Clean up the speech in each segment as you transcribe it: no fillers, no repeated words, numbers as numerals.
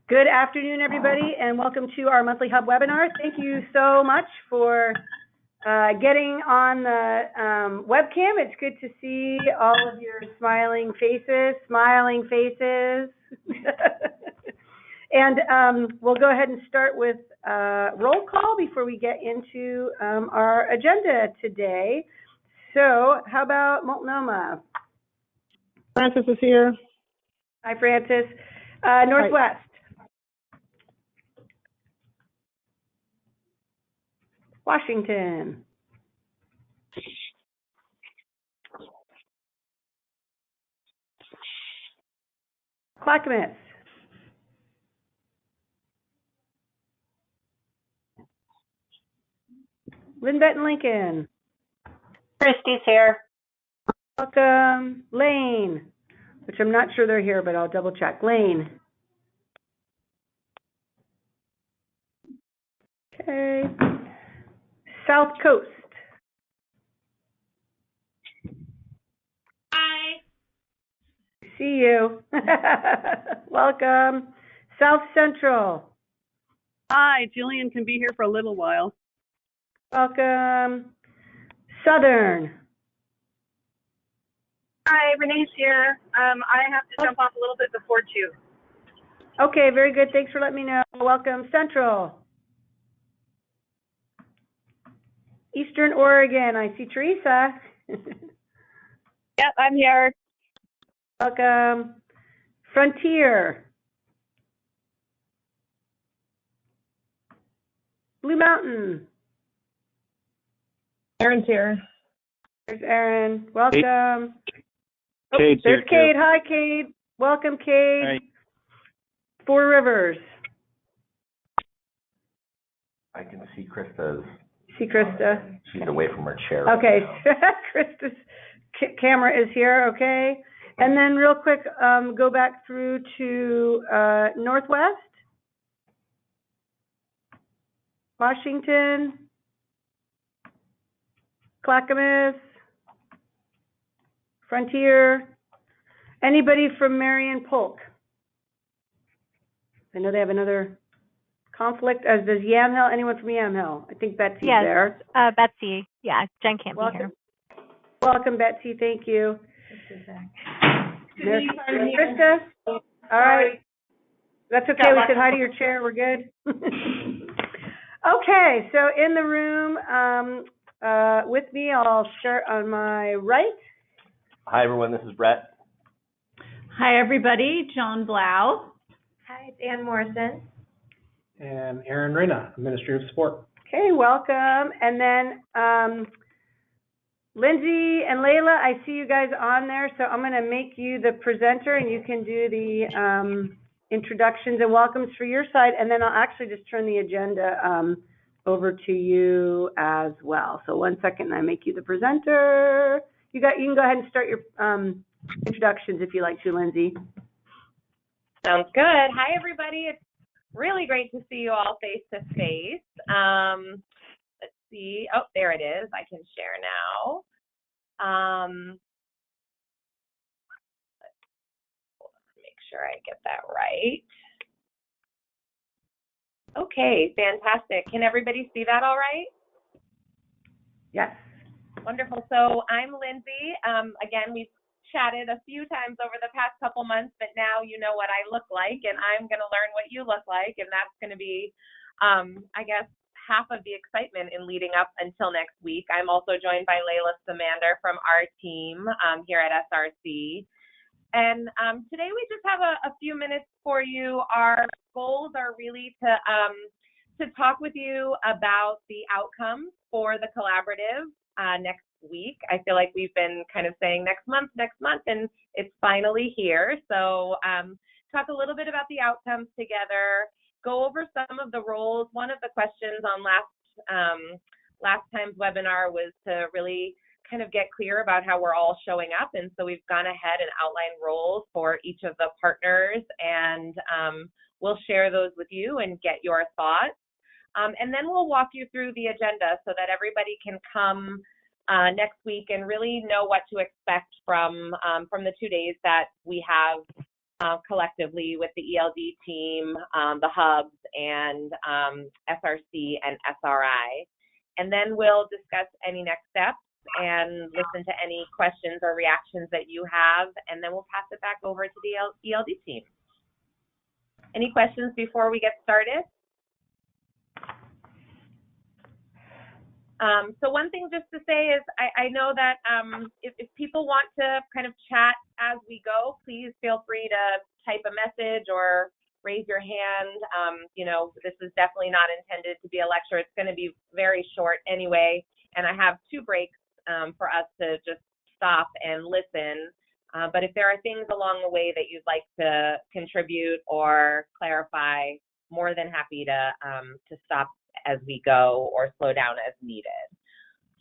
Good afternoon, everybody, and welcome to our monthly Hub webinar. Thank you so much for getting on the webcam. It's good to see all of your smiling faces. And we'll go ahead and start with roll call before we get into our agenda today. So how about Multnomah? Francis is here. Hi, Francis. Northwest. Hi. Washington. Clackamas. Lynn Benton Lincoln. Christy's here. Welcome. Lane, which I'm not sure they're here, but I'll double check. Lane. Okay. South Coast. Hi. See you. Welcome. South Central. Hi, Jillian can be here for a little while. Welcome. Southern. Hi, Renee's here. I have to jump off a little bit before 2. Okay, very good. Thanks for letting me know. Welcome. Central. Eastern Oregon. I see Teresa. Yep, I'm here. Welcome. Frontier. Blue Mountain. Erin's here. There's Erin. Welcome. Cade's there's here Cade. Hi, Cade. Welcome, Cade. Hi. Four Rivers. I can see Krista's. See Krista? She's away from her chair. Okay. Right Krista's camera is here. Okay. And then real quick, go back through to Northwest. Washington. Clackamas. Frontier. Anybody from Marion Polk? I know they have another conflict, as does Yamhill. Anyone from Yamhill? I think Betsy's there. Yes, Betsy. Yeah, Jen can't be here. Welcome, Betsy. Thank you. There's Krista. All right. That's okay. We said hi to your chair. We're good. Okay. So in the room with me, I'll start on my right. Hi, everyone. This is Brett. Hi, everybody. John Blau. Hi, it's Ann Morrison. And Aaron Reyna, Administrative Support. Okay, welcome. And then Lindsay and Layla, I see you guys on there, so I'm going to make you the presenter, and you can do the introductions and welcomes for your side, and then I'll actually just turn the agenda over to you as well. So 1 second, and I make you the presenter. You can go ahead and start your introductions if you like to, Lindsay. Sounds good. Hi, everybody. It's really great to see you all face to face. Let's see. Oh, there it is. I can share now. Let's make sure I get that right. Okay, fantastic. Can everybody see that all right? Yes. Wonderful. So I'm Lindsay. Again, we've chatted a few times over the past couple months, but now you know what I look like, and I'm going to learn what you look like, and that's going to be, I guess, half of the excitement in leading up until next week. I'm also joined by Layla Samander from our team here at SRC. And today we just have a few minutes for you. Our goals are really to talk with you about the outcomes for the collaborative next week. I feel like we've been kind of saying next month, and it's finally here. So talk a little bit about the outcomes together, go over some of the roles. One of the questions on last time's webinar was to really kind of get clear about how we're all showing up. And so we've gone ahead and outlined roles for each of the partners, and we'll share those with you and get your thoughts. And then we'll walk you through the agenda so that everybody can come next week and really know what to expect from the 2 days that we have collectively with the ELD team, the hubs, and SRC and SRI. And then we'll discuss any next steps and listen to any questions or reactions that you have, and then we'll pass it back over to the ELD team. Any questions before we get started? So one thing just to say is I know that if people want to kind of chat as we go, please feel free to type a message or raise your hand. You know, this is definitely not intended to be a lecture. It's going to be very short anyway, and I have 2 breaks for us to just stop and listen. But if there are things along the way that you'd like to contribute or clarify, more than happy to stop as we go or slow down as needed.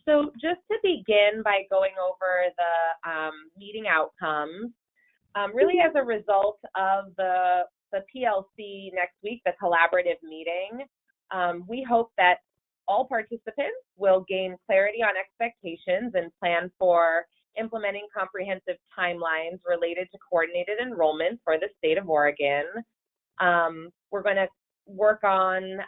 So just to begin by going over the meeting outcomes, really as a result of the PLC next week, the collaborative meeting, we hope that all participants will gain clarity on expectations and plan for implementing comprehensive timelines related to coordinated enrollment for the state of Oregon. We're going to work on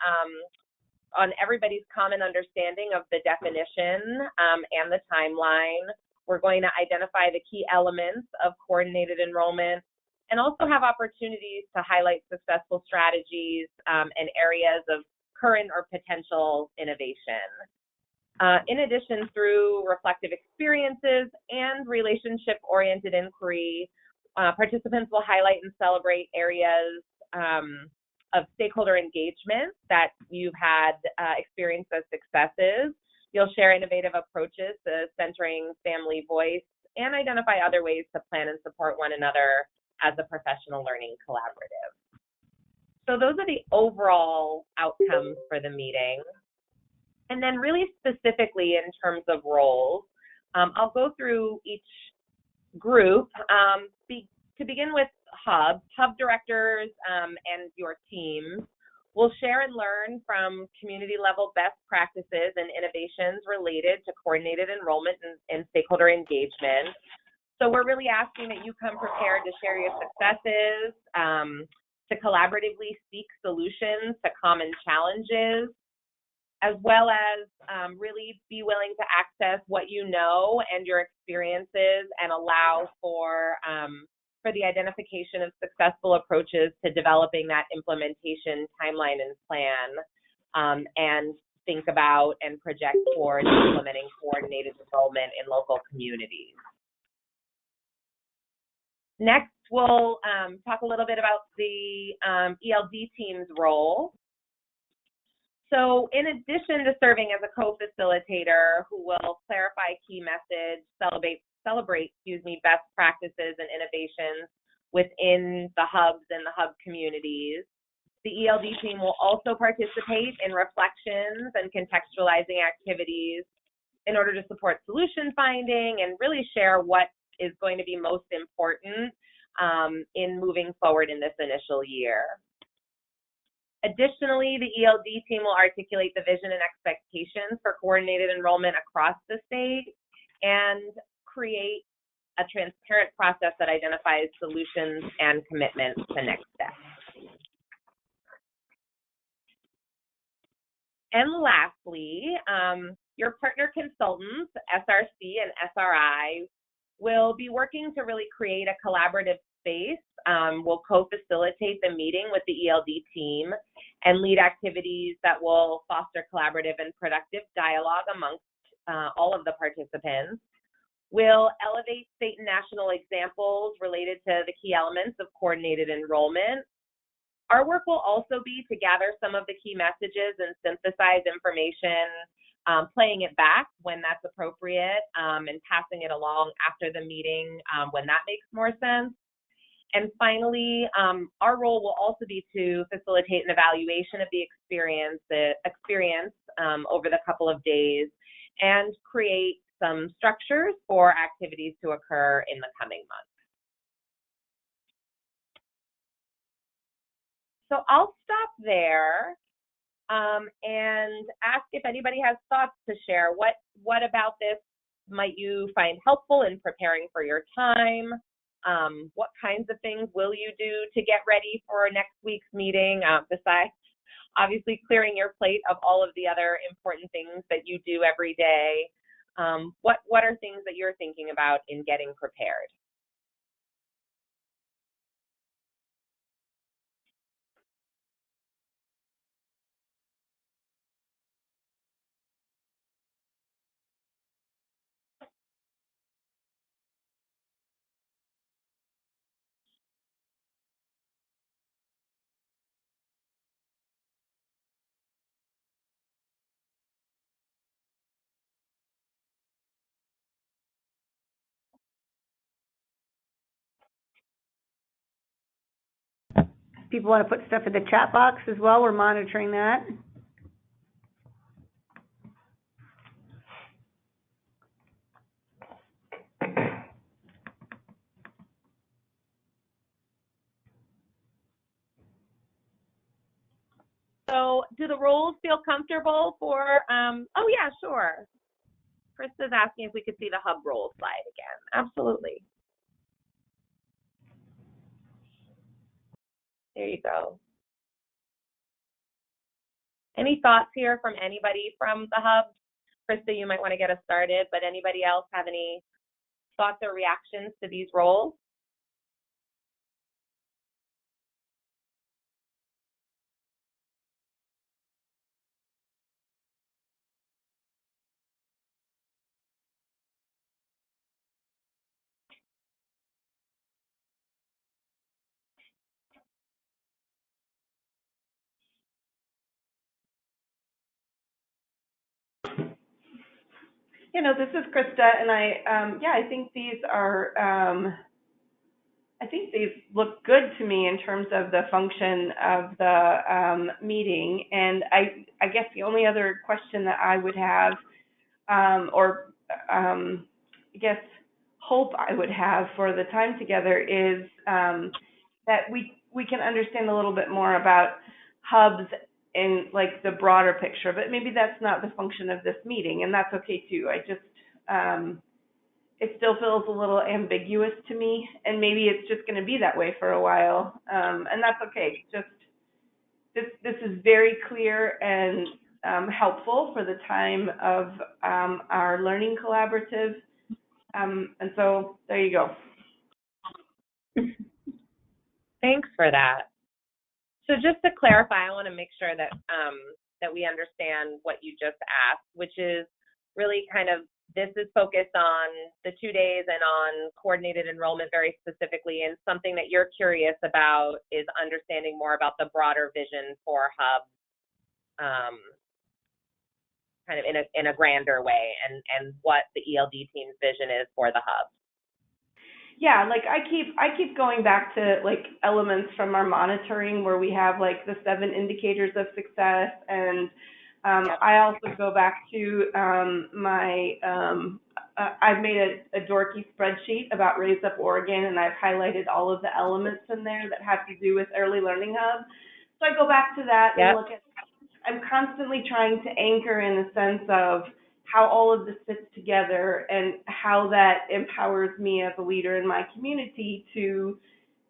everybody's common understanding of the definition and the timeline. We're going to identify the key elements of coordinated enrollment and also have opportunities to highlight successful strategies and areas of current or potential innovation. In addition, through reflective experiences and relationship-oriented inquiry, participants will highlight and celebrate areas of stakeholder engagement that you've had experienced as successes. You'll share innovative approaches to centering family voice and identify other ways to plan and support one another as a professional learning collaborative. So those are the overall outcomes for the meeting. And then really specifically in terms of roles, I'll go through each group. To begin with hub directors and your teams will share and learn from community level best practices and innovations related to coordinated enrollment and stakeholder engagement. So we're really asking that you come prepared to share your successes, to collaboratively seek solutions to common challenges, as well as really be willing to access what you know and your experiences and allow for the identification of successful approaches to developing that implementation timeline and plan, and think about and project towards implementing coordinated enrollment in local communities. Next, we'll talk a little bit about the ELD team's role. So in addition to serving as a co-facilitator who will clarify key message, celebrate best practices and innovations within the hubs and the hub communities, the ELD team will also participate in reflections and contextualizing activities in order to support solution finding and really share what is going to be most important in moving forward in this initial year. Additionally, the ELD team will articulate the vision and expectations for coordinated enrollment across the state and create a transparent process that identifies solutions and commitments to next steps. And lastly, your partner consultants, SRC and SRI, will be working to really create a collaborative space. We'll co-facilitate the meeting with the ELD team and lead activities that will foster collaborative and productive dialogue amongst all of the participants. We'll elevate state and national examples related to the key elements of coordinated enrollment. Our work will also be to gather some of the key messages and synthesize information, playing it back when that's appropriate, and passing it along after the meeting when that makes more sense. And finally, our role will also be to facilitate an evaluation of the experience over the couple of days and create some structures for activities to occur in the coming months. So I'll stop there and ask if anybody has thoughts to share. What about this might you find helpful in preparing for your time? What kinds of things will you do to get ready for next week's meeting, besides obviously clearing your plate of all of the other important things that you do every day? What are things that you're thinking about in getting prepared? People want to put stuff in the chat box as well, we're monitoring that. So do the roles feel comfortable for, oh yeah, sure. Krista's asking if we could see the hub role slide again. Absolutely. There you go. Any thoughts here from anybody from the hub? Krista, you might want to get us started, but anybody else have any thoughts or reactions to these roles? You know, this is Krista, and I think these are, I think these look good to me in terms of the function of the meeting. And I guess the only other question that I would have, I guess hope I would have for the time together is that we can understand a little bit more about hubs in like the broader picture, but maybe that's not the function of this meeting, and that's okay too. I just, it still feels a little ambiguous to me, and maybe it's just going to be that way for a while, and that's okay. Just this is very clear and helpful for the time of our learning collaborative, and so there you go. Thanks for that. So just to clarify, I want to make sure that that we understand what you just asked, which is really kind of, this is focused on the 2 days and on coordinated enrollment very specifically, and something that you're curious about is understanding more about the broader vision for Hub, kind of in a grander way, and what the ELD team's vision is for the Hub. Yeah, like I keep going back to like elements from our monitoring where we have like the 7 indicators of success, and I also go back to I've made a dorky spreadsheet about Raise Up Oregon, and I've highlighted all of the elements in there that have to do with Early Learning Hub. So I go back to that and look at, I'm constantly trying to anchor in the sense of how all of this fits together and how that empowers me as a leader in my community to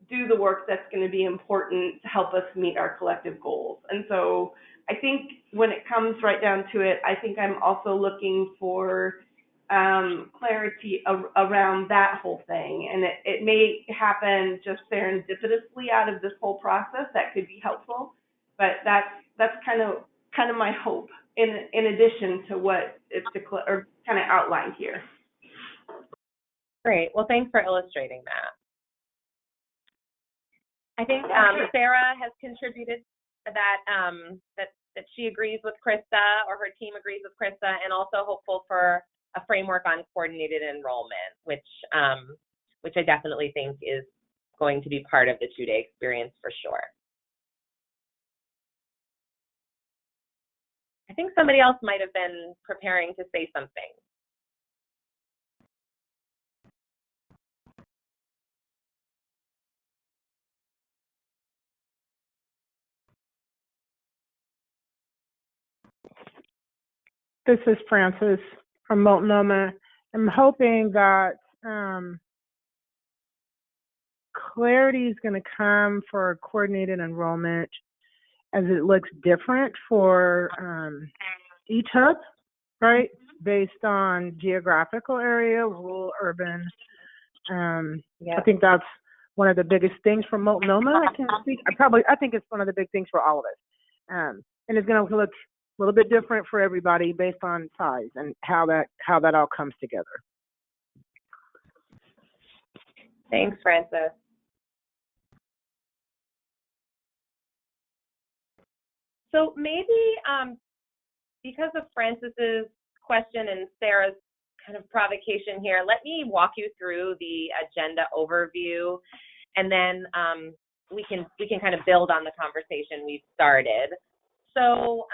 do the work that's going to be important to help us meet our collective goals. And so I think when it comes right down to it, I think I'm also looking for clarity around that whole thing. And it may happen just serendipitously out of this whole process. That could be helpful, but that's kind of my hope in addition to what is kind of outlined here. Great. Well, thanks for illustrating that. I think Sarah has contributed that that she agrees with Krista, or her team agrees with Krista, and also hopeful for a framework on coordinated enrollment, which I definitely think is going to be part of the 2-day experience for sure. I think somebody else might have been preparing to say something. This is Frances from Multnomah. I'm hoping that clarity is going to come for coordinated enrollment as it looks different for each hub, right? Based on geographical area, rural, urban. I think that's one of the biggest things for Multnomah. I think it's one of the big things for all of us. And it's going to look a little bit different for everybody based on size and how that all comes together. Thanks, Frances. So maybe because of Frances's question and Sarah's kind of provocation here, let me walk you through the agenda overview, and then we can kind of build on the conversation we've started. So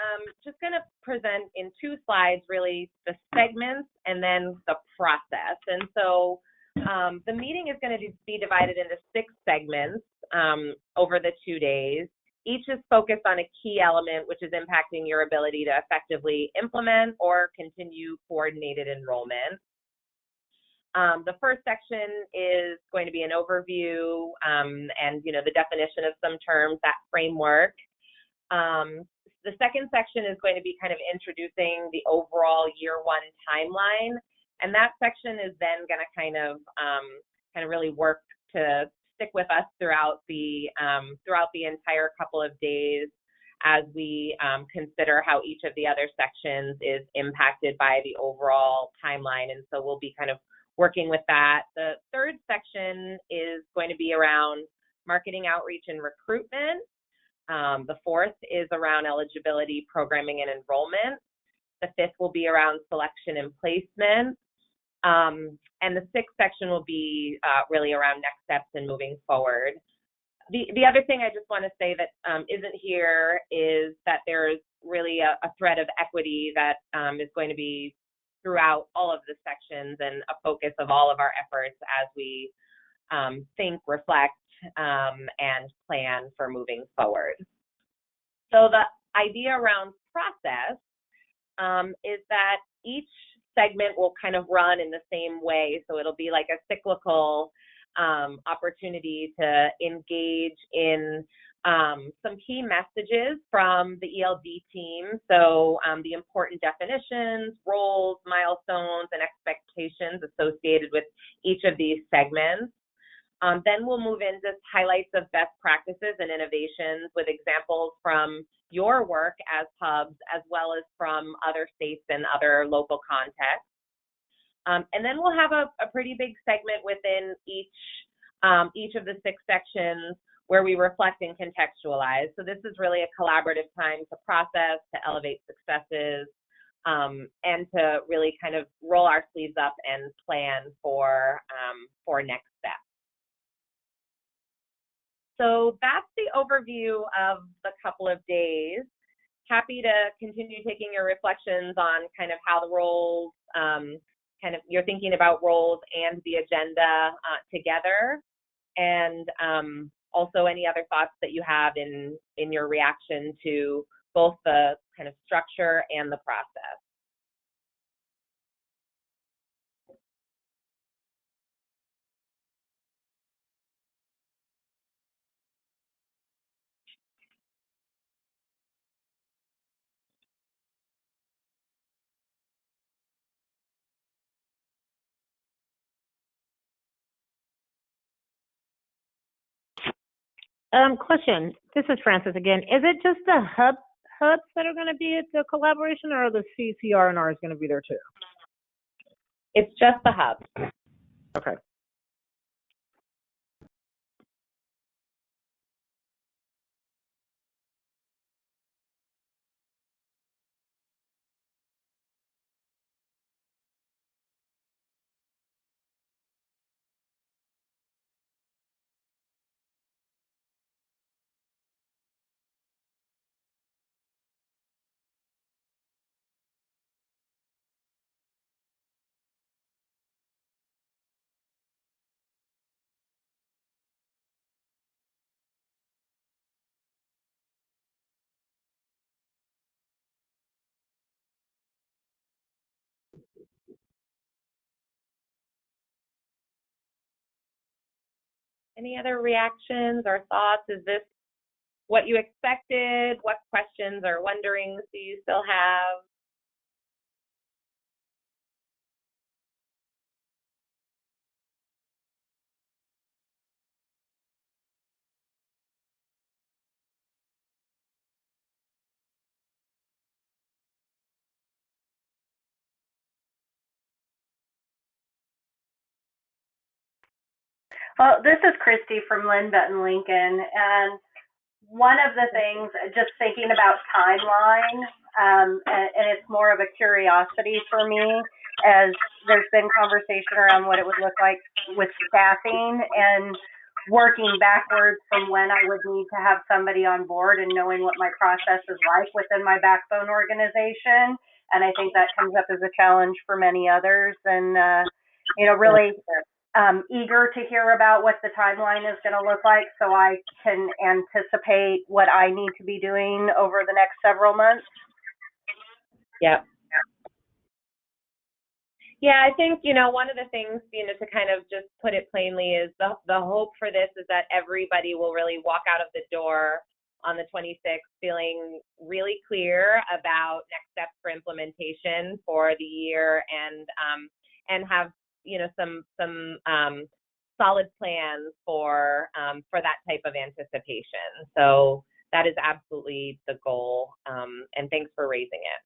just going to present in 2 slides really the segments and then the process. And so the meeting is going to be divided into 6 segments over the 2 days. Each is focused on a key element which is impacting your ability to effectively implement or continue coordinated enrollment. The first section is going to be an overview and the definition of some terms, that framework. The second section is going to be kind of introducing the overall year 1 timeline, and that section is then going to kind of really work to stick with us throughout the entire couple of days as we consider how each of the other sections is impacted by the overall timeline. And so we'll be kind of working with that. The third section is going to be around marketing, outreach, and recruitment. The fourth is around eligibility, programming, and enrollment. The fifth will be around selection and placement. And the sixth section will be really around next steps and moving forward. The other thing I just want to say that isn't here is that there's really a thread of equity that is going to be throughout all of the sections and a focus of all of our efforts as we think, reflect, and plan for moving forward. So the idea around process is that each segment will kind of run in the same way. So it'll be like a cyclical opportunity to engage in some key messages from the ELD team. So the important definitions, roles, milestones, and expectations associated with each of these segments. Then we'll move into highlights of best practices and innovations with examples from your work as hubs, as well as from other states and other local contexts. And then we'll have a pretty big segment within each of the 6 sections where we reflect and contextualize. So this is really a collaborative time to process, to elevate successes, and to really kind of roll our sleeves up and plan for next steps. So that's the overview of the couple of days. Happy to continue taking your reflections on kind of how the roles, you're thinking about roles and the agenda together, and also any other thoughts that you have in your reaction to both the kind of structure and the process. Question. This is Frances again. Is it just the hubs that are going to be at the collaboration, or the CCR&R is going to be there too? It's just the hubs. Okay. Any other reactions or thoughts? Is this what you expected? What questions or wonderings do you still have? Well, this is Christy from Lynn Benton Lincoln, and one of the things, just thinking about timeline, and it's more of a curiosity for me, as there's been conversation around what it would look like with staffing and working backwards from when I would need to have somebody on board and knowing what my process is like within my backbone organization. And I think that comes up as a challenge for many others, and really eager to hear about what the timeline is going to look like so I can anticipate what I need to be doing over the next several months. Yeah. Yeah, I think, one of the things, to kind of just put it plainly is the hope for this is that everybody will really walk out of the door on the 26th feeling really clear about next steps for implementation for the year and have some solid plans for that type of anticipation. So that is absolutely the goal, and thanks for raising it.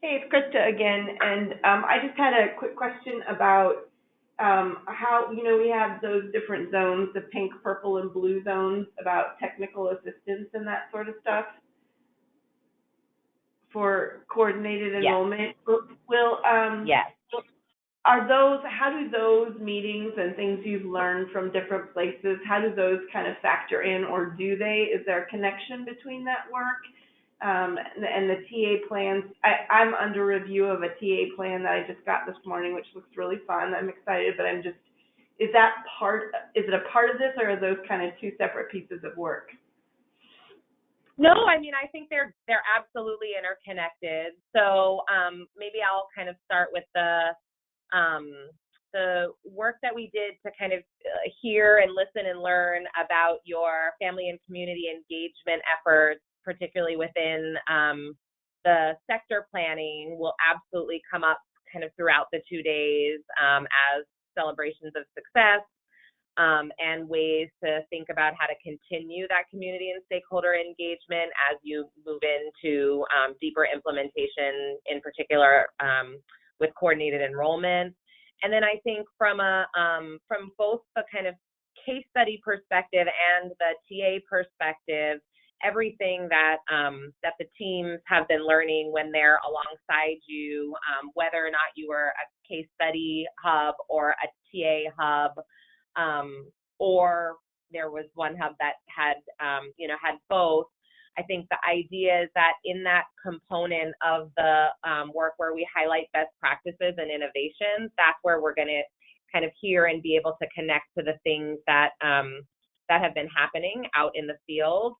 Hey, it's Krista again, and I just had a quick question about how, we have those different zones, the pink, purple, and blue zones, about technical assistance and that sort of stuff for coordinated enrollment. Yes. How do those meetings and things you've learned from different places, how do those kind of factor in, or do they? Is there a connection between that work and the TA plans? I'm under review of a TA plan that I just got this morning, which looks really fun. I'm excited, but is it a part of this, or are those kind of two separate pieces of work? No, I think they're absolutely interconnected. So maybe I'll kind of start with the work that we did to kind of hear and listen and learn about your family and community engagement efforts, particularly within the sector planning, will absolutely come up kind of throughout the 2 days as celebrations of success. And ways to think about how to continue that community and stakeholder engagement as you move into deeper implementation, in particular with coordinated enrollment. And then I think from both the kind of case study perspective and the TA perspective, everything that the teams have been learning when they're alongside you, whether or not you were a case study hub or a TA hub, or there was one hub that had both. I think the idea is that in that component of the work where we highlight best practices and innovations, that's where we're going to kind of hear and be able to connect to the things that have been happening out in the field.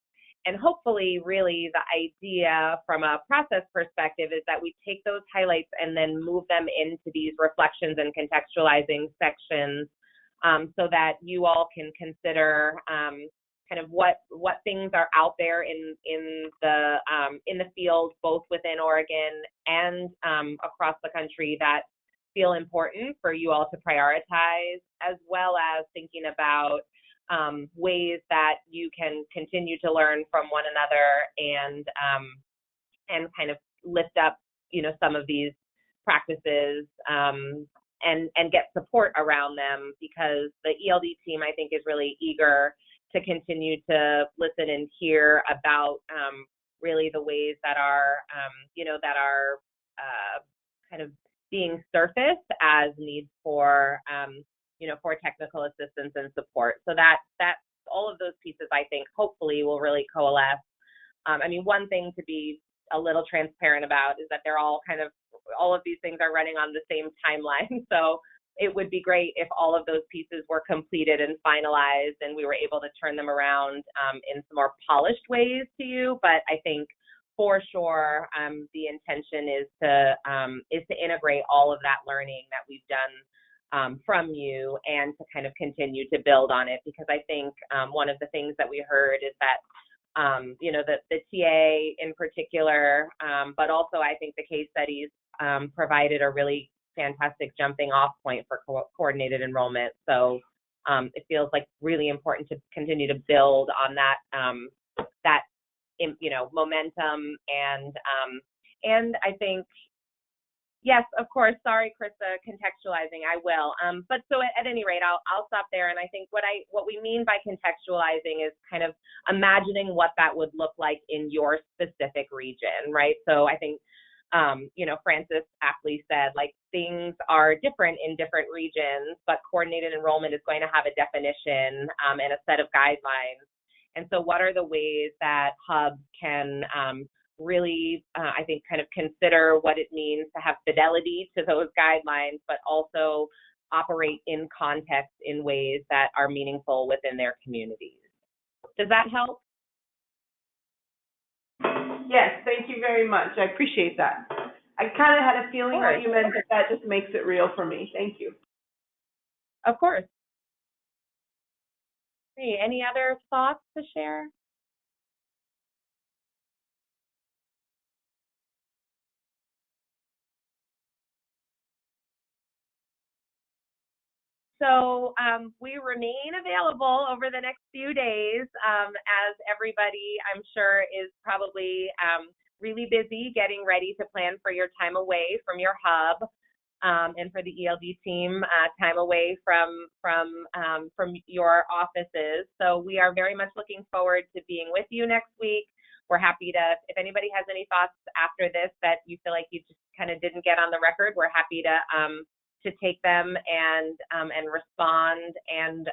And hopefully, really, the idea from a process perspective is that we take those highlights and then move them into these reflections and contextualizing sections, so that you all can consider kind of what things are out there in the field, both within Oregon and across the country, that feel important for you all to prioritize, as well as thinking about ways that you can continue to learn from one another and kind of lift up some of these practices and get support around them, because the ELD team, I think, is really eager to continue to listen and hear about really the ways that are kind of being surfaced as needs for for technical assistance and support. So that all of those pieces, I think, hopefully will really coalesce. One thing to be a little transparent about is that all of these things are running on the same timeline. So it would be great if all of those pieces were completed and finalized and we were able to turn them around in some more polished ways to you. But I think for sure the intention is to integrate all of that learning that we've done from you and to kind of continue to build on it, because I think one of the things that we heard is that, you know, the TA in particular, but also I think the case studies provided a really fantastic jumping off point for coordinated enrollment. So it feels like really important to continue to build on that, you know, momentum and I think, yes, of course. Sorry, Krista, contextualizing. I will. But so at any rate, I'll stop there. And I think what we mean by contextualizing is kind of imagining what that would look like in your specific region, right? So I think, you know, Francis aptly said, like, things are different in different regions, but coordinated enrollment is going to have a definition and a set of guidelines. And so what are the ways that hubs can really, I think, kind of consider what it means to have fidelity to those guidelines, but also operate in context in ways that are meaningful within their communities. Does that help? Yes, thank you very much. I appreciate that. I kind of had a feeling what you meant, but that just makes it real for me. Thank you. Of course. Hey, any other thoughts to share? So we remain available over the next few days, as everybody, I'm sure, is probably really busy getting ready to plan for your time away from your hub, and for the ELD team, time away from your offices. So we are very much looking forward to being with you next week. We're happy to, if anybody has any thoughts after this that you feel like you just kind of didn't get on the record, we're happy to take them and respond, and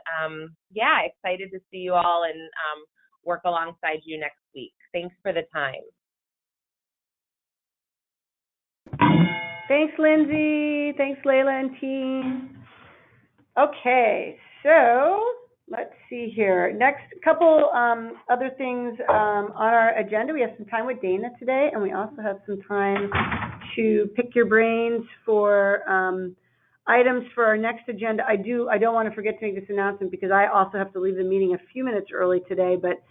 yeah, excited to see you all and work alongside you next week. Thanks for the time. Thanks, Lindsay. Thanks, Layla and team. Okay, so let's see here. Next, couple other things on our agenda. We have some time with Dana today, and we also have some time to pick your brains for items for our next agenda. I don't want to forget to make this announcement because I also have to leave the meeting a few minutes early today, but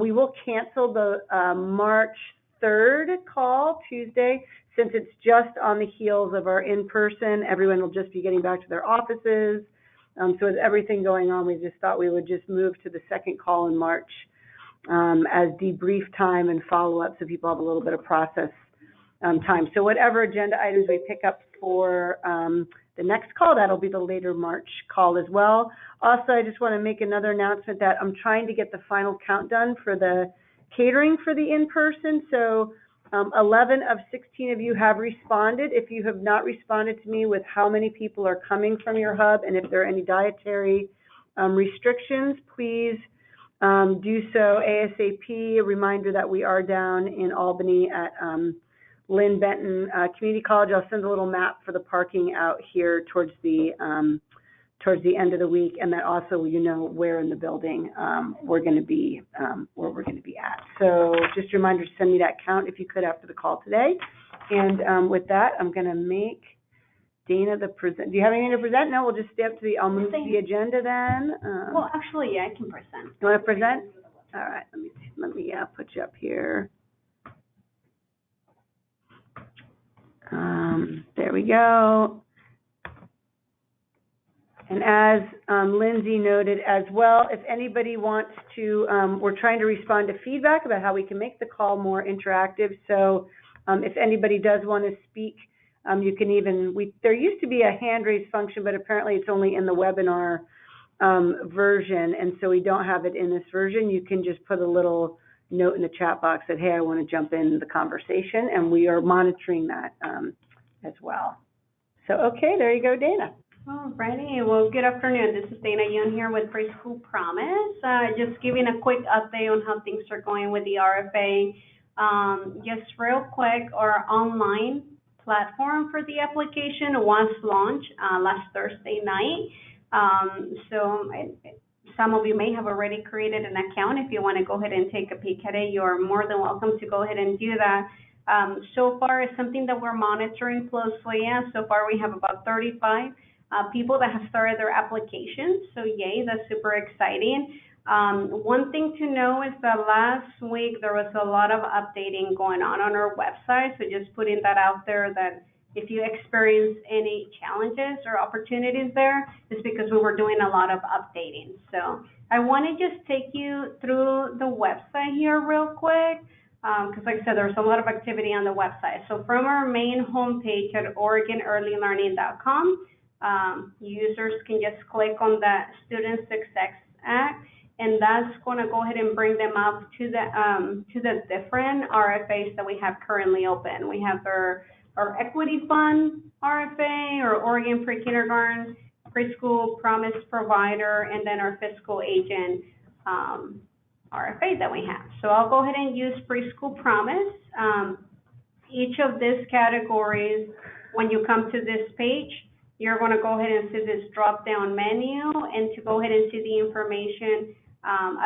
we will cancel the March 3rd call, Tuesday, since it's just on the heels of our in-person. Everyone will just be getting back to their offices. So with everything going on, we just thought we would just move to the second call in March as debrief time and follow-up so people have a little bit of process time. So whatever agenda items we pick up for the next call, that'll be the later March call as well. Also, I just want to make another announcement that I'm trying to get the final count done for the catering for the in-person. So 11 of 16 of you have responded. If you have not responded to me with how many people are coming from your hub and if there are any dietary restrictions, please do so ASAP. A reminder that we are down in Albany at Lynn Benton Community College. I'll send a little map for the parking out here towards the end of the week, and then also you know where in the building we're going to be at. So just a reminder to send me that count if you could after the call today. And with that, I'm going to make Dana the present. Do you have anything to present? No, we'll just stay up to the. I'll move to the agenda then. Well, actually, yeah, I can present. You want to present? All right. Let me put you up here. There we go. And as Lindsay noted as well, if anybody wants to, we're trying to respond to feedback about how we can make the call more interactive. So if anybody does want to speak, you can even, there used to be a hand raise function, but apparently it's only in the webinar version. And so we don't have it in this version. You can just put a little note in the chat box that, hey, I want to jump in the conversation. And we are monitoring that as well. So, okay, there you go, Dana. Alrighty, well, good afternoon. This is Dana Young here with Preschool Promise. Just giving a quick update on how things are going with the RFA. Just real quick, our online platform for the application was launched last Thursday night. Some of you may have already created an account. If you want to go ahead and take a peek at it, you're more than welcome to go ahead and do that. So far, it's something that we're monitoring closely. So far, we have about 35 people that have started their applications. So yay, that's super exciting. One thing to know is that last week there was a lot of updating going on our website. So just putting that out there that if you experience any challenges or opportunities there, it's because we were doing a lot of updating. So I want to just take you through the website here real quick, because like I said, there's a lot of activity on the website. So from our main homepage at OregonEarlyLearning.com, users can just click on the Student Success Act, and that's going to go ahead and bring them up to the different RFAs that we have currently open. We have our Equity Fund RFA, or Oregon Pre-Kindergarten, Preschool Promise Provider, and then our Fiscal Agent RFA that we have. So I'll go ahead and use Preschool Promise. Each of these categories, when you come to this page, you're going to go ahead and see this drop-down menu, and to go ahead and see the information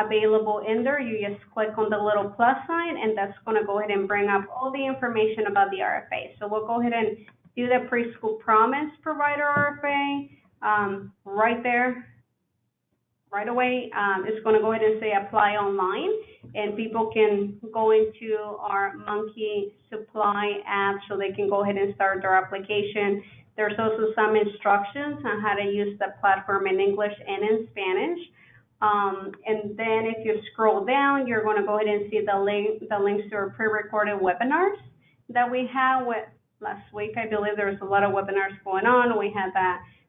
available in there, you just click on the little plus sign, and that's going to go ahead and bring up all the information about the RFA. So we'll go ahead and do the Preschool Promise Provider RFA right there, right away. It's going to go ahead and say apply online, and people can go into our Monkey Supply app so they can go ahead and start their application. There's also some instructions on how to use the platform in English and in Spanish. And then if you scroll down, you're going to go ahead and see the links to our pre-recorded webinars that we had last week. I believe there's a lot of webinars going on. We had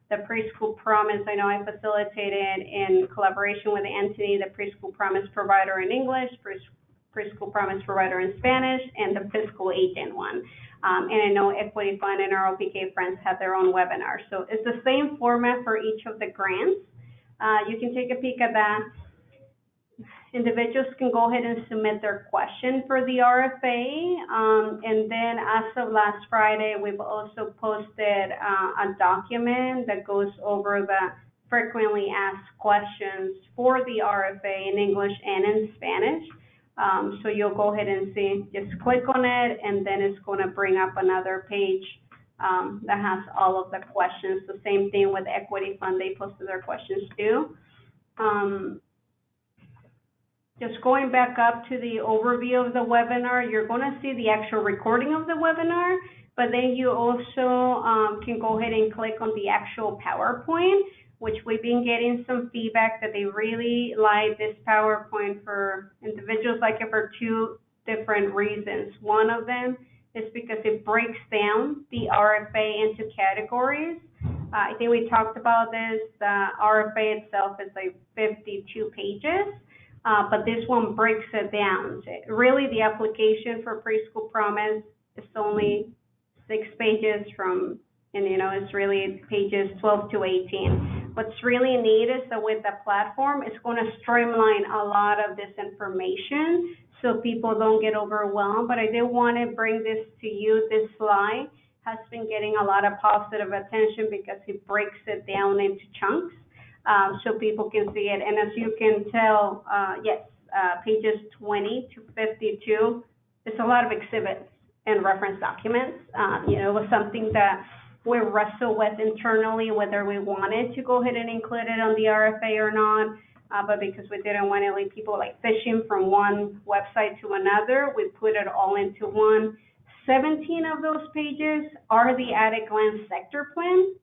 the Preschool Promise. I know I facilitated in collaboration with Anthony, the Preschool Promise Provider in English, Preschool Promise Provider in Spanish, and the Fiscal Agent one. And I know Equity Fund and our OPK Friends have their own webinars. So it's the same format for each of the grants. You can take a peek at that. Individuals can go ahead and submit their question for the RFA. And then as of last Friday, we've also posted a document that goes over the frequently asked questions for the RFA in English and in Spanish. So you'll go ahead and see, just click on it, and then it's going to bring up another page that has all of the questions. The same thing with Equity Fund, they posted their questions too. Just going back up to the overview of the webinar, you're going to see the actual recording of the webinar, but then you also can go ahead and click on the actual PowerPoint, which we've been getting some feedback that they really like this PowerPoint. For individuals like it for two different reasons. One of them is because it breaks down the RFA into categories. I think we talked about this. The RFA itself is like 52 pages, but this one breaks it down. Really, the application for Preschool Promise is only 6 pages from, and it's really pages 12 to 18. What's really neat is that with the platform, it's going to streamline a lot of this information so people don't get overwhelmed. But I did want to bring this to you. This slide has been getting a lot of positive attention because it breaks it down into chunks so people can see it. And as you can tell, pages 20 to 52, it's a lot of exhibits and reference documents. It was something that we wrestled with internally, whether we wanted to go ahead and include it on the RFA or not. But because we didn't want to leave people like fishing from one website to another, we put it all into one. 17 of those pages are the at-a-glance sector plan.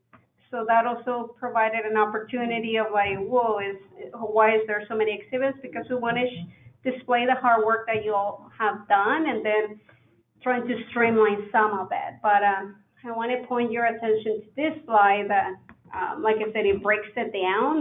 So that also provided an opportunity of like, whoa, why is there so many exhibits? Because we want to display the hard work that you all have done, and then trying to streamline some of it. But I want to point your attention to this slide that, like I said, it breaks it down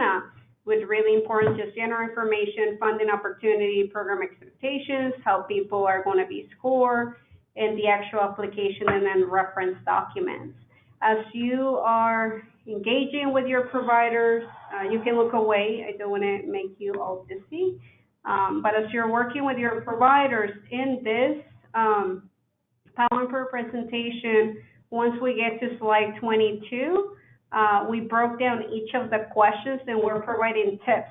with really important just general information, funding opportunity, program expectations, how people are going to be scored, and the actual application, and then reference documents. As you are engaging with your providers, you can look away. I don't want to make you all dizzy. But as you're working with your providers in this PowerPoint presentation, once we get to slide 22, we broke down each of the questions, and we're providing tips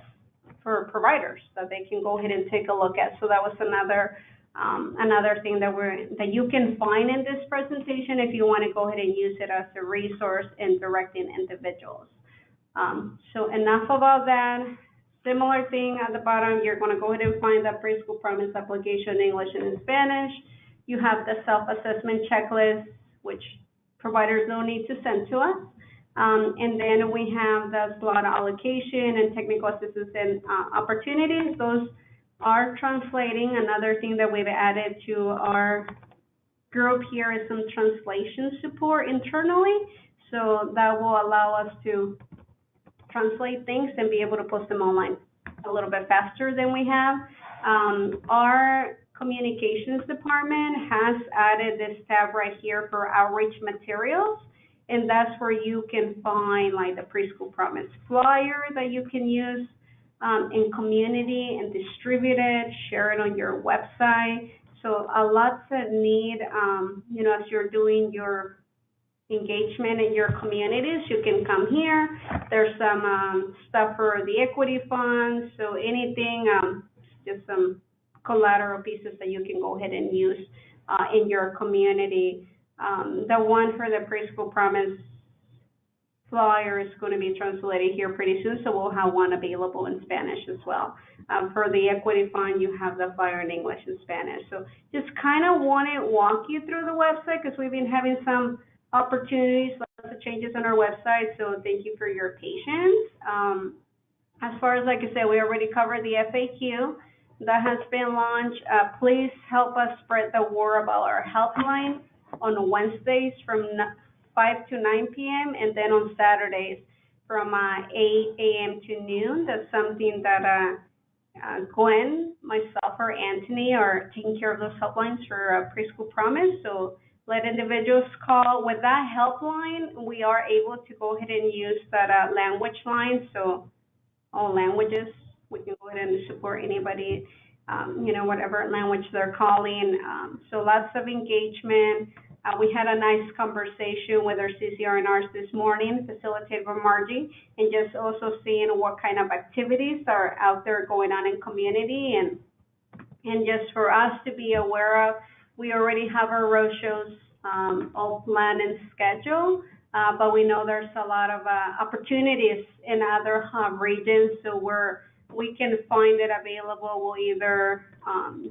for providers that they can go ahead and take a look at. So that was another Another thing that you can find in this presentation if you want to go ahead and use it as a resource in directing individuals. So enough about that. Similar thing at the bottom, you're going to go ahead and find the Preschool Promise application in English and in Spanish. You have the self-assessment checklist, which providers don't need to send to us. And then we have the slot allocation and technical assistance and opportunities. Those are translating. Another thing that we've added to our group here is some translation support internally. So that will allow us to translate things and be able to post them online a little bit faster than we have. Our communications department has added this tab right here for outreach materials, and that's where you can find like the Preschool Promise flyer that you can use in community and distribute it, share it on your website. So a lot that need, as you're doing your engagement in your communities, you can come here. There's some stuff for the equity funds, so anything, just some collateral pieces that you can go ahead and use in your community. The one for the Preschool Promise flyer is going to be translated here pretty soon, so we'll have one available in Spanish as well. For the equity fund, you have the flyer in English and Spanish. So just kind of want to walk you through the website because we've been having some opportunities, lots of changes on our website, so thank you for your patience. As far as, like I said, we already covered the FAQ that has been launched. Please help us spread the word about our helpline on Wednesdays from 5 to 9 p.m. and then on Saturdays from 8 a.m. to noon. That's something that Gwen, myself, or Anthony are taking care of those helplines for Preschool Promise. So let individuals call. With that helpline, we are able to go ahead and use that language line. So all languages, we can go ahead and support anybody, whatever language they're calling. So lots of engagement. We had a nice conversation with our CCRNRs this morning, facilitated by Margie, and just also seeing what kind of activities are out there going on in community, and just for us to be aware of. We already have our road shows all planned and scheduled, but we know there's a lot of opportunities in other hub regions, so we can find it available. We'll either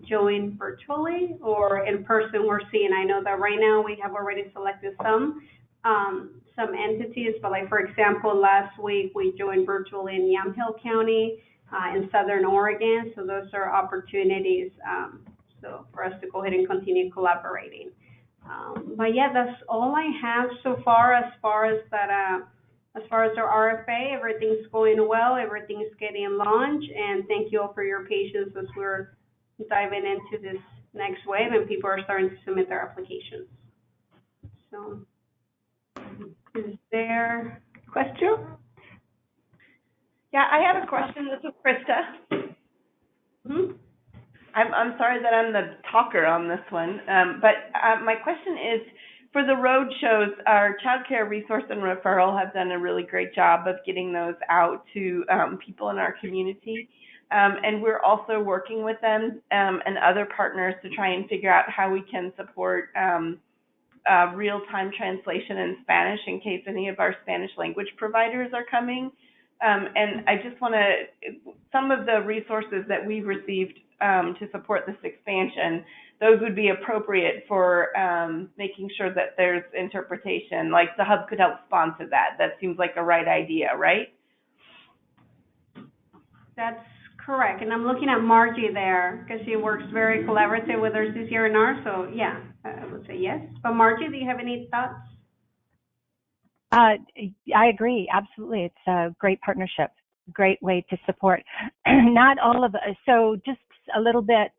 join virtually or in person. We're seeing, I know that right now we have already selected some entities, but like for example, last week we joined virtually in Yamhill County in Southern Oregon, so those are opportunities so for us to go ahead and continue collaborating. But yeah, that's all I have so far as that. As far as our RFA, everything's going well, everything's getting launched, and thank you all for your patience as we're diving into this next wave and people are starting to submit their applications. So, is there a question? Yeah, I have a question. This is Krista. Mm-hmm. I'm sorry that I'm the talker on this one, but my question is, for the road shows, our Child Care Resource and Referral have done a really great job of getting those out to people in our community. And we're also working with them and other partners to try and figure out how we can support real-time translation in Spanish in case any of our Spanish language providers are coming. And I just want to, some of the resources that we've received to support this expansion, those would be appropriate for making sure that there's interpretation. Like the hub could help sponsor that. That seems like a right idea, right? That's correct. And I'm looking at Margie there because she works very collaborative with our CCRNR. So yeah, I would say yes. But Margie, do you have any thoughts? I agree. Absolutely. It's a great partnership, great way to support. Not all of us. So just a little bit,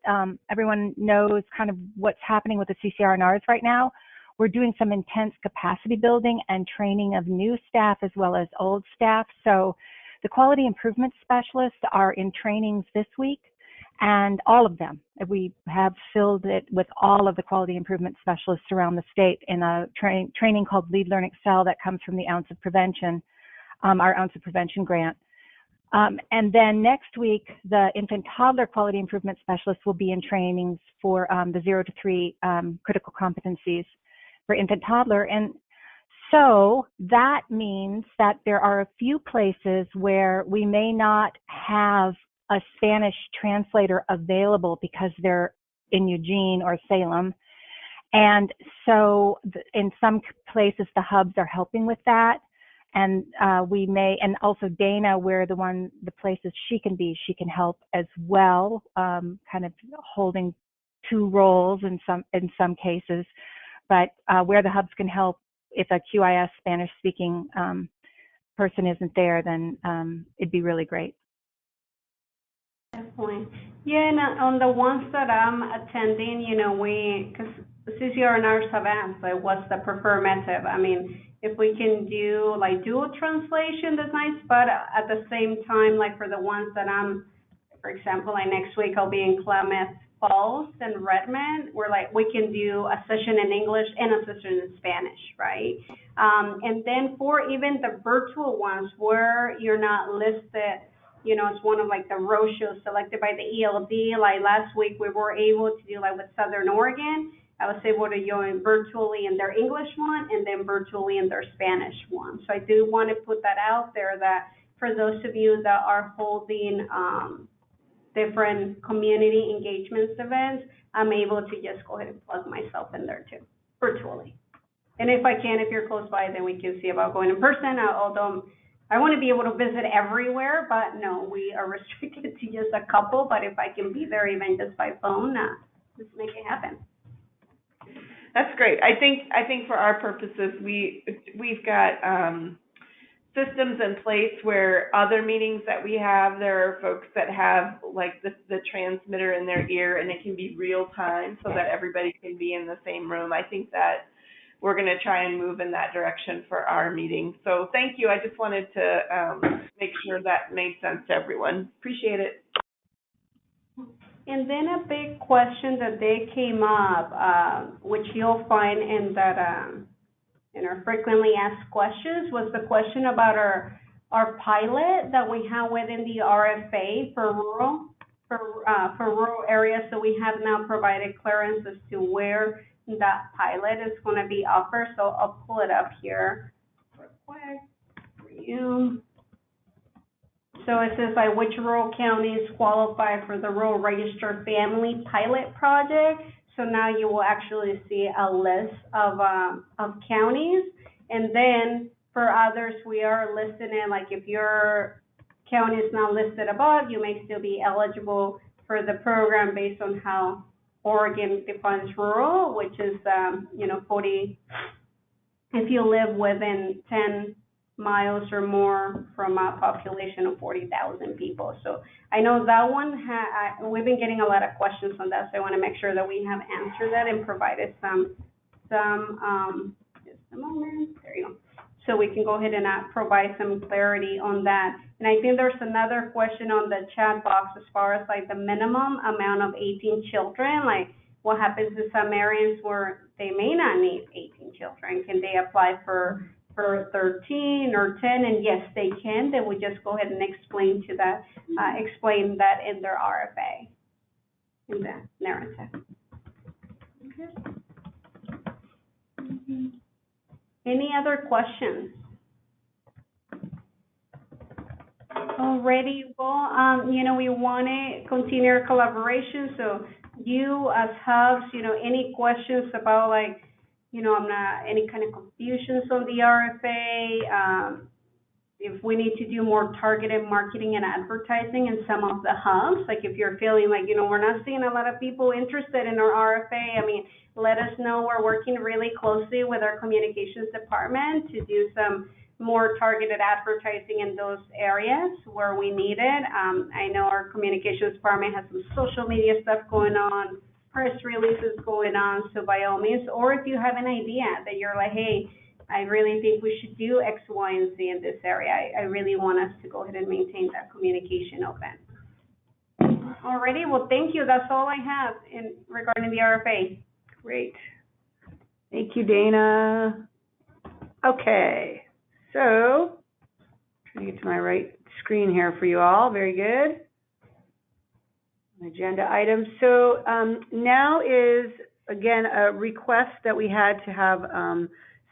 everyone knows kind of what's happening with the CCRNRs right now. We're doing some intense capacity building and training of new staff as well as old staff. So the quality improvement specialists are in trainings this week, and all of them. We have filled it with all of the quality improvement specialists around the state in a training called Lead, Learn, Excel that comes from the Ounce of Prevention, our Ounce of Prevention grant. And then next week, the infant toddler quality improvement specialist will be in trainings for the 0 to 3 critical competencies for infant toddler. And so that means that there are a few places where we may not have a Spanish translator available because they're in Eugene or Salem. And so in some places, the hubs are helping with that. And we may, and also Dana, where the places she can help as well, kind of holding 2 roles in some cases. But where the hubs can help, if a QIS Spanish speaking person isn't there, then it'd be really great. Definitely. Yeah, and on the ones that I'm attending, because the CCRNRs have asked, like, what's the preferred method? I mean, if we can do, like, dual translation, that's nice, but at the same time, like, for the ones that for example, like, next week I'll be in Klamath Falls and Redmond, where, like, we can do a session in English and a session in Spanish, right? And then for even the virtual ones where you're not listed, it's one of, like, the roadshows selected by the ELD. Like, last week we were able to do, like, with Southern Oregon, I was able to join virtually in their English one and then virtually in their Spanish one. So I do want to put that out there, that for those of you that are holding different community engagements events, I'm able to just go ahead and plug myself in there too, virtually. And if you're close by, then we can see about going in person, although I want to be able to visit everywhere, but no, we are restricted to just a couple. But if I can be there even just by phone, let's make it happen. That's great. I think for our purposes, we've got systems in place where other meetings that we have, there are folks that have, like, the transmitter in their ear, and it can be real time so that everybody can be in the same room. I think that we're going to try and move in that direction for our meeting. So thank you. I just wanted to make sure that made sense to everyone. Appreciate it. And then a big question that they came up, which you'll find in that in our frequently asked questions, was the question about our pilot that we have within the RFA for rural areas. So we have now provided clearance as to where that pilot is going to be offered. So I'll pull it up here real quick for you. So it says, like, which rural counties qualify for the Rural Register Family Pilot Project. So now you will actually see a list of counties. And then for others, we are listed in, like, if your county is not listed above, you may still be eligible for the program based on how Oregon defines rural, which is, 40, if you live within 10 miles or more from a population of 40,000 people. So I know that one, we've been getting a lot of questions on that, so I want to make sure that we have answered that and provided some just a moment, there you go. So we can go ahead and provide some clarity on that. And I think there's another question on the chat box as far as, like, the minimum amount of 18 children, like, what happens in some areas where they may not need 18 children? Can they apply for 13 or 10? And yes, they can. Then we just go ahead and explain that in their RFA, in the narrative. Okay. Mm-hmm. Any other questions? Alrighty, well, we want to continue our collaboration. So you as hubs, any questions about, like, any kind of confusions on the RFA, if we need to do more targeted marketing and advertising in some of the hubs, like if you're feeling like, we're not seeing a lot of people interested in our RFA, let us know. We're working really closely with our communications department to do some more targeted advertising in those areas where we need it. I know our communications department has some social media stuff going on, press releases going on, so by all means, or if you have an idea that you're like, hey, I really think we should do X, Y, and Z in this area, I really want us to go ahead and maintain that communication open. Alrighty, well, thank you. That's all I have regarding the RFA. Great. Thank you, Dana. Okay, so Let me get to my right screen here for you all. Very good. Agenda items. So now is, again, a request that we had to have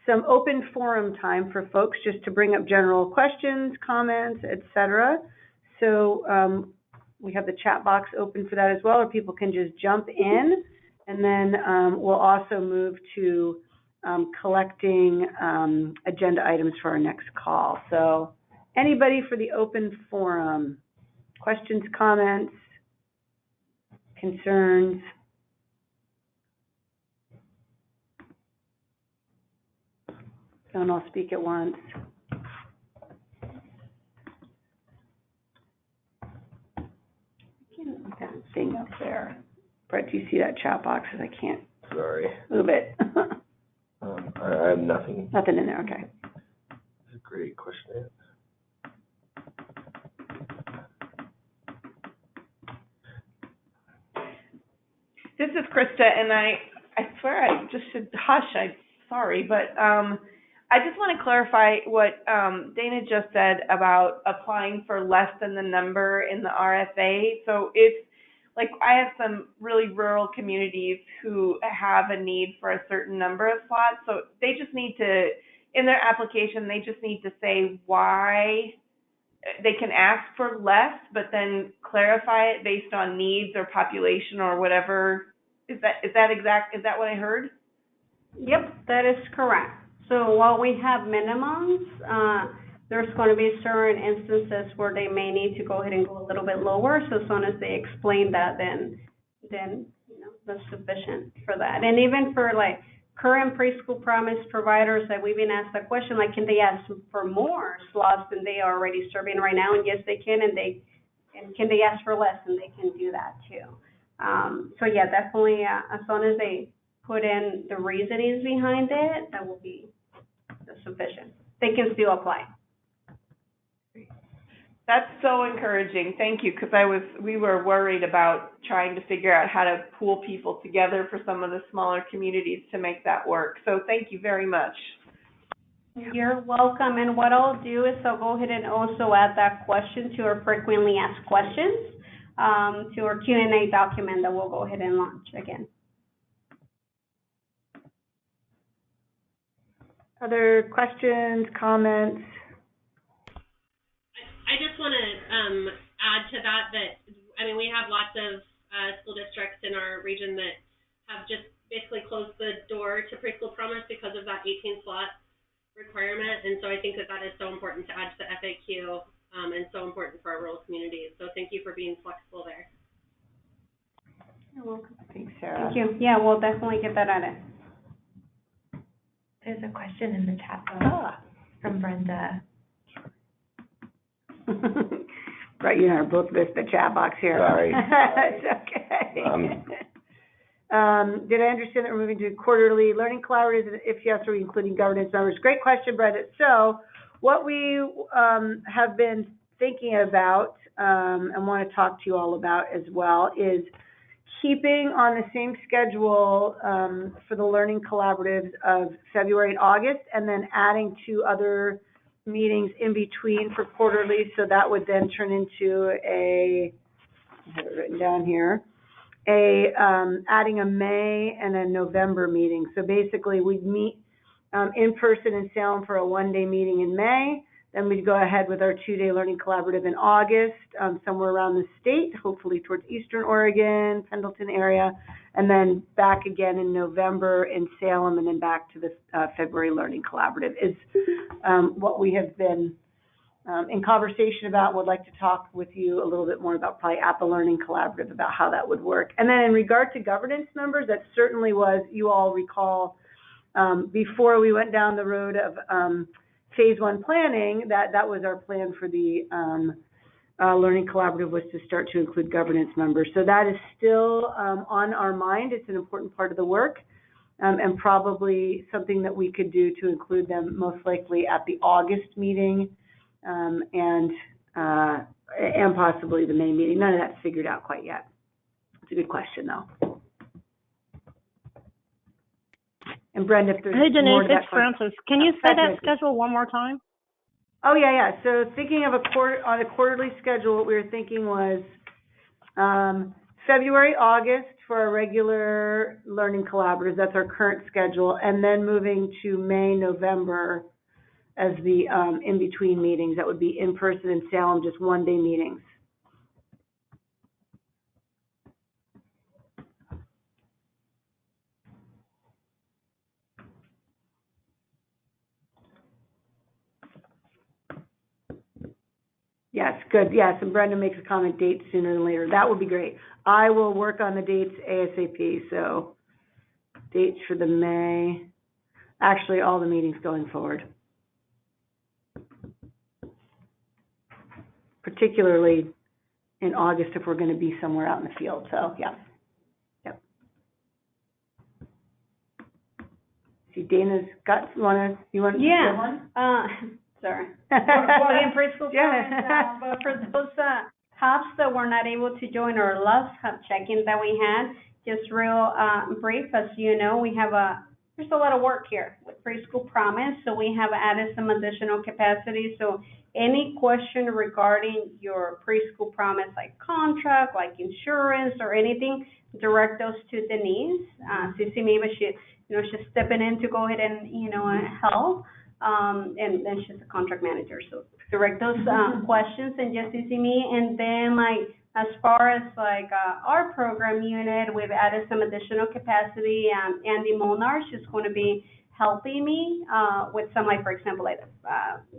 some open forum time for folks just to bring up general questions, comments, et cetera. So we have the chat box open for that as well, or people can just jump in. And then we'll also move to collecting agenda items for our next call. So anybody for the open forum? Questions, comments, concerns? Don't all speak at once. That thing up there. Brett, do you see that chat box? I can't Sorry. move it. I have nothing. Nothing in there, okay. That's a great question. This is Krista, and I swear I just should hush. I'm sorry, but I just want to clarify what Dana just said about applying for less than the number in the RFA. So if, like, I have some really rural communities who have a need for a certain number of slots, so they just need to, in their application, they just need to say why they can ask for less, but then clarify it based on needs or population or whatever. Is that what I heard? Yep, that is correct. So while we have minimums, there's going to be certain instances where they may need to go ahead and go a little bit lower. So as soon as they explain that, then you know, that's sufficient for that. And even for like current preschool promise providers that we've been asked that question, like, can they ask for more slots than they are already serving right now? And yes, they can. And can they ask for less? And they can do that too. So yeah, definitely, as long as they put in the reasonings behind it, that will be sufficient. They can still apply. That's so encouraging. Thank you, because we were worried about trying to figure out how to pool people together for some of the smaller communities to make that work. So thank you very much. You're welcome. And what I'll do is I'll go ahead and also add that question to our frequently asked questions, to our Q&A document that we'll go ahead and launch again. Other questions, comments? I just want to add to that, I mean, we have lots of school districts in our region that have just basically closed the door to preschool promise because of that 18 slot requirement. And so I think that is so important to add to the FAQ and so important for our rural communities. So thank you for being flexible there. You're welcome. Thanks, Sarah. Thank you. Yeah, we'll definitely get that added. There's a question in the chat box from Brenda. Right, you and I are both missed the chat box here. Sorry. It's okay. Did I understand that we're moving to quarterly learning collaboratives? And if yes, are we including governance members? Great question, Brenda. So what we have been thinking about and want to talk to you all about as well is keeping on the same schedule for the learning collaboratives of February and August, and then adding 2 other meetings in between for quarterly. So that would then turn into I have it written down here, adding a May and a November meeting. So basically we'd meet in person in Salem for a 1-day meeting in May. Then we'd go ahead with our 2-day learning collaborative in August, somewhere around the state, hopefully towards Eastern Oregon, Pendleton area, and then back again in November in Salem, and then back to the February learning collaborative is what we have been in conversation about. Would like to talk with you a little bit more about probably at the learning collaborative about how that would work. And then in regard to governance members, that certainly was, you all recall, before we went down the road of phase 1 planning, that was our plan for the learning collaborative, was to start to include governance members. So that is still on our mind. It's an important part of the work, and probably something that we could do to include them most likely at the August meeting, and possibly the May meeting. None of that's figured out quite yet. It's a good question, though. And Brenda, if there's Hey, Denise, more to that it's Francis. Can you say that Francis. schedule one more time? Oh, yeah. So thinking of on a quarterly schedule, what we were thinking was, February, August for our regular learning collaboratives. That's our current schedule. And then moving to May, November as the, in-between meetings. That would be in person in Salem, just one-day meetings. Yes, good. Yes, and Brenda makes a comment, dates sooner than later. That would be great. I will work on the dates ASAP, so dates for the May, actually all the meetings going forward. Particularly in August if we're going to be somewhere out in the field, so yeah. Yep. See, Dana's got, you want to Yeah. say one? Sorry. Again, preschool Yeah. but for those hubs that were not able to join our last hub check-in that we had, just real brief, as you know, there's a lot of work here with Preschool Promise, so we have added some additional capacity. So any question regarding your Preschool Promise, like contract, like insurance or anything, direct those to Denise. Cece maybe she's stepping in to go ahead and, help. And then she's the contract manager, so direct those questions and just CC me. And then as far as our program unit, we've added some additional capacity. Andy Molnar, she's going to be helping me with some, for example,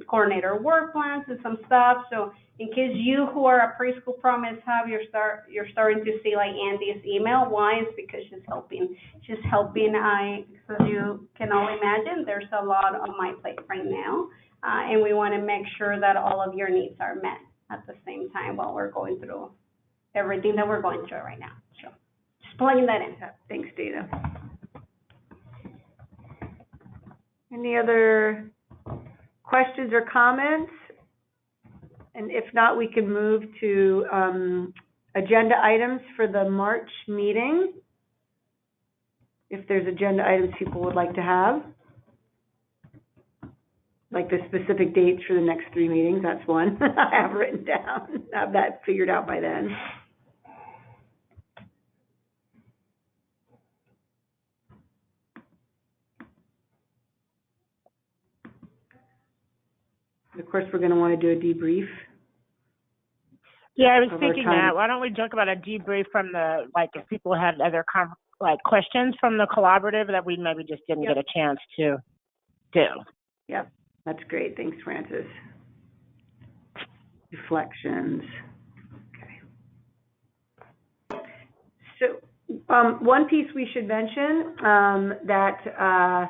coordinator work plans and some stuff. So in case you who are a Preschool Promise Hub, you're starting to see Andy's email. Why? It's because she's helping. As you can all imagine, there's a lot on my plate right now, and we want to make sure that all of your needs are met at the same time while we're going through everything that we're going through right now. So just plugging that in. Thanks, Dana. Any other questions or comments? And if not, we can move to agenda items for the March meeting. If there's agenda items people would like to have, like the specific dates for the next 3 meetings, that's one I have written down. Have that figured out by then. Of course, we're going to want to do a debrief. Yeah, I was thinking that. Why don't we talk about a debrief from the, if people had other questions from the collaborative that we maybe just didn't get a chance to do. Yep, that's great. Thanks, Francis. Reflections. Okay. So, one piece we should mention that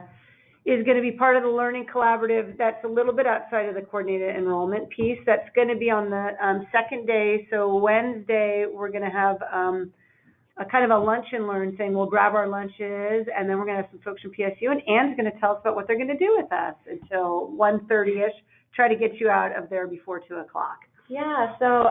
is going to be part of the Learning Collaborative that's a little bit outside of the coordinated enrollment piece. That's going to be on the second day. So Wednesday, we're going to have a kind of a lunch and learn thing. We'll grab our lunches, and then we're going to have some folks from PSU, and Anne's going to tell us about what they're going to do with us until 1:30ish. Try to get you out of there before 2 o'clock. Yeah, so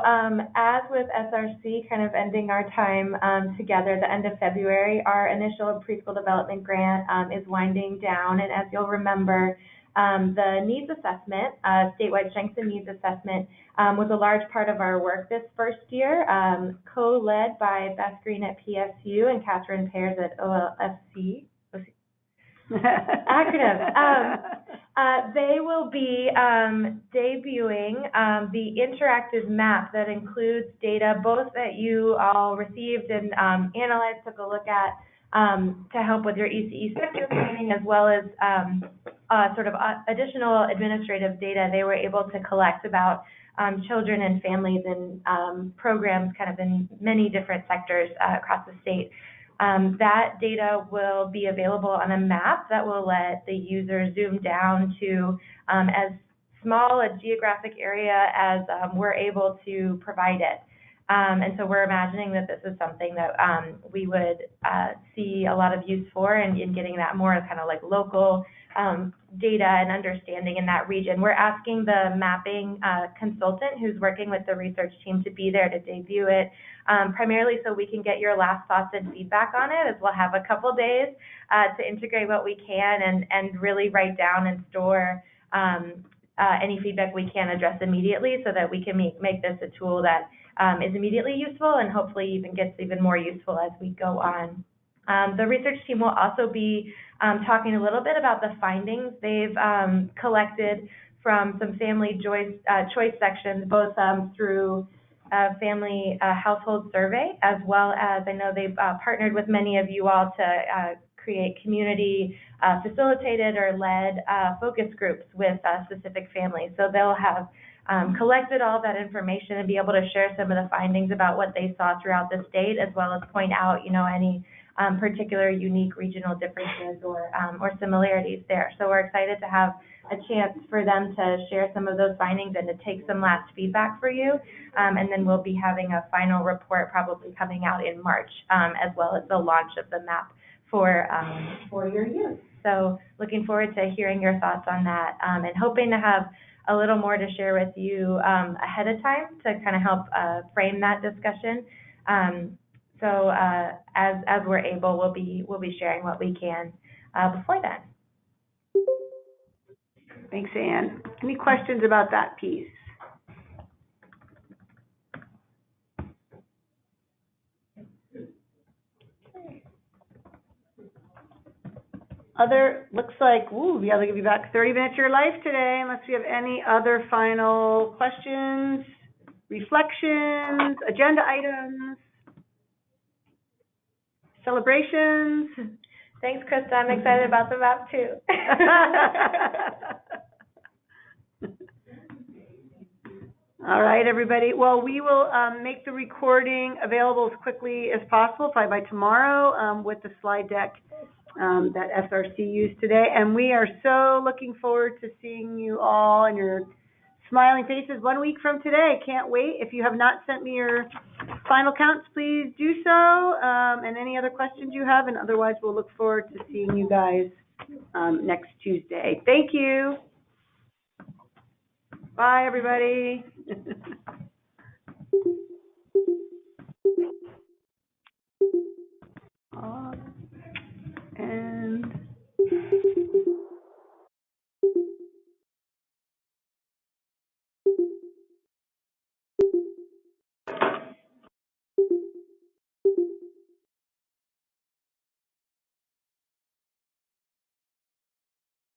as with SRC kind of ending our time together the end of February, our initial preschool development grant is winding down. And as you'll remember, the needs assessment, statewide strengths and needs assessment, was a large part of our work this first year, co-led by Beth Green at PSU and Catherine Pears at OLFC. Acronyms. They will be debuting the interactive map that includes data both that you all received and analyzed, took a look at to help with your ECE sector planning, as well as additional administrative data they were able to collect about children and families and programs kind of in many different sectors across the state. That data will be available on a map that will let the user zoom down to as small a geographic area as we're able to provide it. And so we're imagining that this is something that we would see a lot of use for in getting that more kind of local data and understanding in that region. We're asking the mapping consultant who's working with the research team to be there to debut it, primarily so we can get your last thoughts and feedback on it, as we'll have a couple days to integrate what we can and really write down and store any feedback we can address immediately so that we can make this a tool that is immediately useful and hopefully even gets even more useful as we go on. The research team will also be talking a little bit about the findings they've collected from some family choice sections, both through a family household survey, as well as I know they've partnered with many of you all to create community facilitated or led focus groups with specific families. So they'll have collected all that information and be able to share some of the findings about what they saw throughout the state, as well as point out, any particular unique regional differences or similarities there. So we're excited to have a chance for them to share some of those findings and to take some last feedback for you. And then we'll be having a final report probably coming out in March, as well as the launch of the map for your youth. So looking forward to hearing your thoughts on that, and hoping to have a little more to share with you ahead of time to kind of help frame that discussion. So as we're able, we'll be sharing what we can before then. Thanks, Anne. Any questions about that piece? Looks like, we ought to give you back 30 minutes of your life today, unless we have any other final questions, reflections, agenda items, celebrations. Thanks, Krista. I'm excited about the map too. All right, everybody. Well, we will make the recording available as quickly as possible, probably by tomorrow, with the slide deck that SRC used today. And we are so looking forward to seeing you all and your smiling faces 1 week from today. Can't wait. If you have not sent me your final counts, please do so, and any other questions you have. And otherwise, we'll look forward to seeing you guys next Tuesday. Thank you. Bye, everybody.